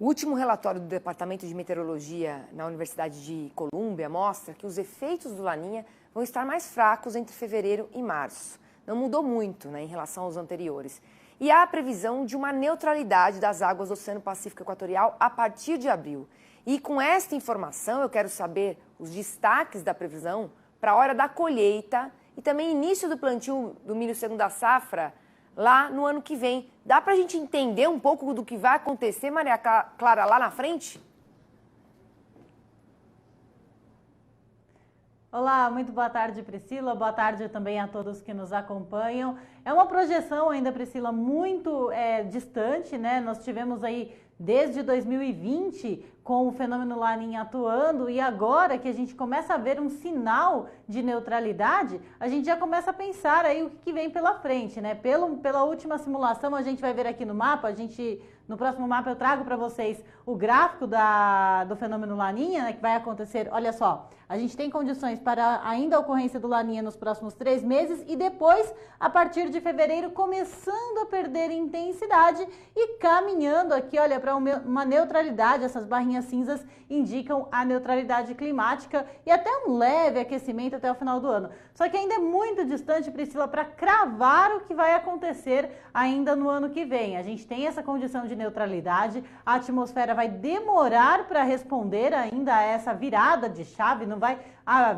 O último relatório do Departamento de Meteorologia na Universidade de Colômbia mostra que os efeitos do Laninha vão estar mais fracos entre fevereiro e março. Não mudou muito, em relação aos anteriores. E há a previsão de uma neutralidade das águas do Oceano Pacífico Equatorial a partir de abril. E com esta informação eu quero saber os destaques da previsão para a hora da colheita e também início do plantio do milho segunda safra lá no ano que vem. Dá para a gente entender um pouco do que vai acontecer, Maria Clara, lá na frente? Olá, muito boa tarde, Priscila. Boa tarde também a todos que nos acompanham. É uma projeção ainda, Priscila, muito distante, né? Nós tivemos aí desde 2020 com o fenômeno Laninha atuando e agora que a gente começa a ver um sinal de neutralidade, a gente já começa a pensar aí o que vem pela frente, né? Pela última simulação, a gente vai ver aqui no mapa, no próximo mapa eu trago para vocês o gráfico do fenômeno Laninha, né, que vai acontecer, olha só, a gente tem condições para ainda a ocorrência do Laninha nos próximos 3 meses e depois, a partir de fevereiro, começando a perder intensidade e caminhando aqui, olha, para uma neutralidade. Essas barrinhas cinzas indicam a neutralidade climática e até um leve aquecimento até o final do ano. Só que ainda é muito distante, Priscila, para cravar o que vai acontecer ainda no ano que vem. A gente tem essa condição de neutralidade, a atmosfera vai demorar para responder ainda a essa virada de chave, não vai,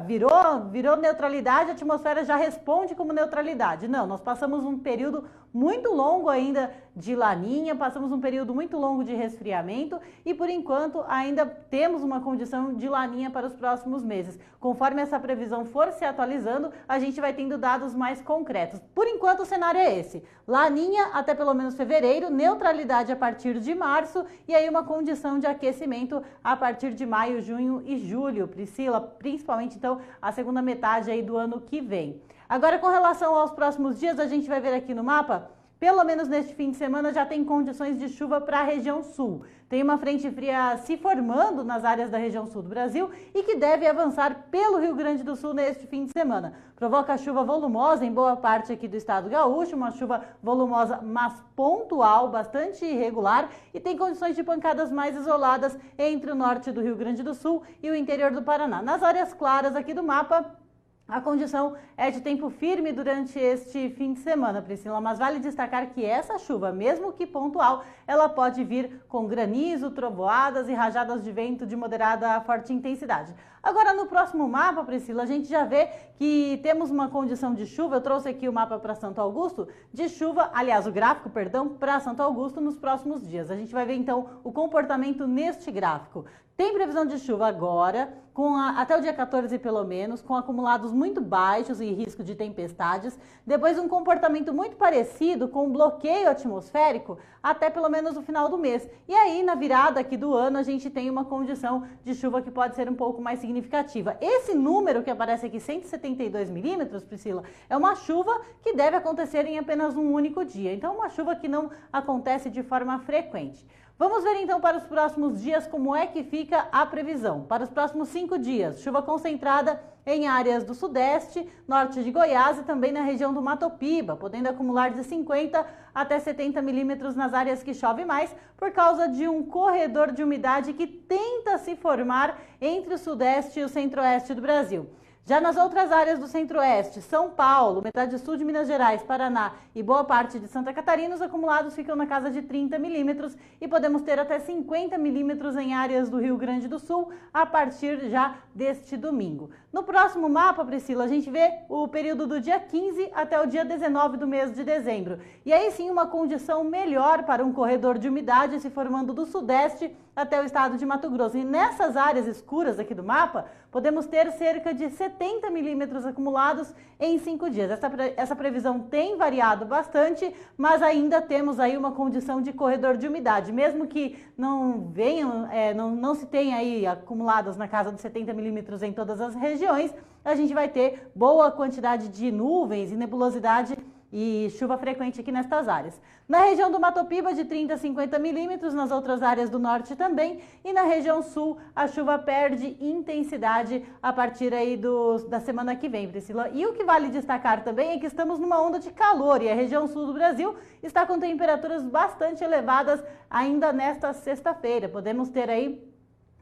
virou neutralidade, a atmosfera já responde como neutralidade. Não, nós passamos um período muito longo ainda de Laninha, passamos um período muito longo de resfriamento e por enquanto ainda temos uma condição de Laninha para os próximos meses. Conforme essa previsão for se atualizando, a gente vai tendo dados mais concretos. Por enquanto o cenário é esse: Laninha até pelo menos fevereiro, neutralidade a partir de março e aí uma condição de aquecimento a partir de maio, junho e julho, Priscila, principalmente então a segunda metade aí do ano que vem. Agora, com relação aos próximos dias, a gente vai ver aqui no mapa, pelo menos neste fim de semana já tem condições de chuva para a região sul. Tem uma frente fria se formando nas áreas da região sul do Brasil e que deve avançar pelo Rio Grande do Sul neste fim de semana. Provoca chuva volumosa em boa parte aqui do estado gaúcho, uma chuva volumosa, mas pontual, bastante irregular, e tem condições de pancadas mais isoladas entre o norte do Rio Grande do Sul e o interior do Paraná. Nas áreas claras aqui do mapa, a condição é de tempo firme durante este fim de semana, Priscila, mas vale destacar que essa chuva, mesmo que pontual, ela pode vir com granizo, trovoadas e rajadas de vento de moderada a forte intensidade. Agora, no próximo mapa, Priscila, a gente já vê que temos uma condição de chuva, eu trouxe aqui o mapa para Santo Augusto, de chuva, aliás, o gráfico, perdão, para Santo Augusto nos próximos dias. A gente vai ver, então, o comportamento neste gráfico. Tem previsão de chuva agora, até o dia 14 pelo menos, com acumulados muito baixos e risco de tempestades. Depois um comportamento muito parecido com um bloqueio atmosférico até pelo menos o final do mês. E aí, na virada aqui do ano, a gente tem uma condição de chuva que pode ser um pouco mais significativa. Esse número que aparece aqui, 172 milímetros, Priscila, é uma chuva que deve acontecer em apenas um único dia. Então, uma chuva que não acontece de forma frequente. Vamos ver então para os próximos dias como é que fica a previsão. Para os próximos 5 dias, chuva concentrada em áreas do sudeste, norte de Goiás e também na região do Mato Piba, podendo acumular de 50 até 70 milímetros nas áreas que chove mais, por causa de um corredor de umidade que tenta se formar entre o sudeste e o centro-oeste do Brasil. Já nas outras áreas do centro-oeste, São Paulo, metade sul de Minas Gerais, Paraná e boa parte de Santa Catarina, os acumulados ficam na casa de 30 milímetros e podemos ter até 50 milímetros em áreas do Rio Grande do Sul a partir já deste domingo. No próximo mapa, Priscila, a gente vê o período do dia 15 até o dia 19 do mês de dezembro. E aí sim uma condição melhor para um corredor de umidade se formando do sudeste até o estado de Mato Grosso. E nessas áreas escuras aqui do mapa, podemos ter cerca de 70 milímetros acumulados em 5 dias. Essa previsão tem variado bastante, mas ainda temos aí uma condição de corredor de umidade. Mesmo que não venham, não se tenha aí acumulados na casa de 70 milímetros em todas as regiões, a gente vai ter boa quantidade de nuvens e nebulosidade e chuva frequente aqui nestas áreas. Na região do Mato Piba, de 30 a 50 milímetros, nas outras áreas do norte também, e na região sul, a chuva perde intensidade a partir aí da semana que vem, Priscila. E o que vale destacar também é que estamos numa onda de calor, e a região sul do Brasil está com temperaturas bastante elevadas ainda nesta sexta-feira. Podemos ter aí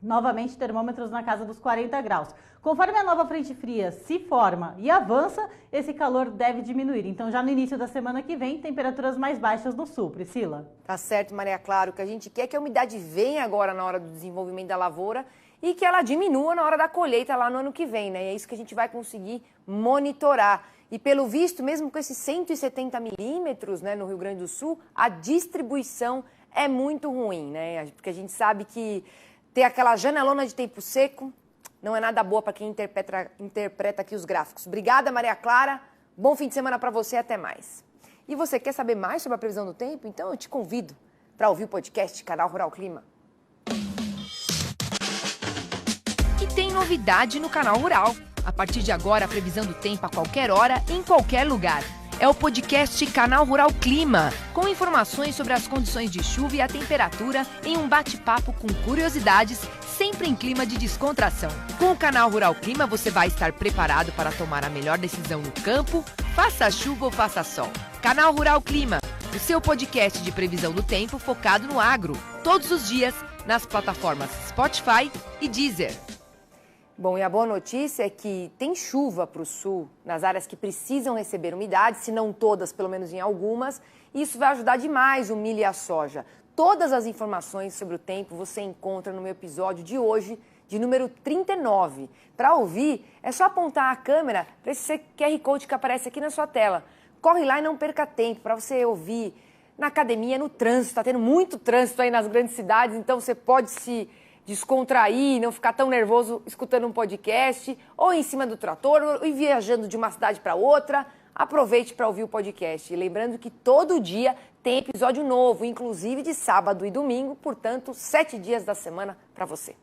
novamente termômetros na casa dos 40 graus. Conforme a nova frente fria se forma e avança, esse calor deve diminuir. Então, já no início da semana que vem, temperaturas mais baixas no sul, Priscila. Tá certo, Maria Clara. O que a gente quer é que a umidade venha agora na hora do desenvolvimento da lavoura e que ela diminua na hora da colheita lá no ano que vem, né? E é isso que a gente vai conseguir monitorar. E pelo visto, mesmo com esses 170 milímetros, né, no Rio Grande do Sul, a distribuição é muito ruim, né? Porque a gente sabe que ter aquela janelona de tempo seco não é nada boa para quem interpreta aqui os gráficos. Obrigada, Maria Clara. Bom fim de semana para você e até mais. E você quer saber mais sobre a previsão do tempo? Então eu te convido para ouvir o podcast Canal Rural Clima. E tem novidade no Canal Rural. A partir de agora, a previsão do tempo a qualquer hora, em qualquer lugar. É o podcast Canal Rural Clima, com informações sobre as condições de chuva e a temperatura em um bate-papo com curiosidades, sempre em clima de descontração. Com o Canal Rural Clima, você vai estar preparado para tomar a melhor decisão no campo, faça chuva ou faça sol. Canal Rural Clima, o seu podcast de previsão do tempo focado no agro, todos os dias nas plataformas Spotify e Deezer. Bom, e a boa notícia é que tem chuva para o sul, nas áreas que precisam receber umidade, se não todas, pelo menos em algumas, e isso vai ajudar demais o milho e a soja. Todas as informações sobre o tempo você encontra no meu episódio de hoje, de número 39. Para ouvir, é só apontar a câmera para esse QR Code que aparece aqui na sua tela. Corre lá e não perca tempo para você ouvir na academia, no trânsito. Está tendo muito trânsito aí nas grandes cidades, então você pode se descontrair, não ficar tão nervoso escutando um podcast, ou em cima do trator, ou viajando de uma cidade para outra. Aproveite para ouvir o podcast. E lembrando que todo dia tem episódio novo, inclusive de sábado e domingo, portanto, 7 dias da semana para você.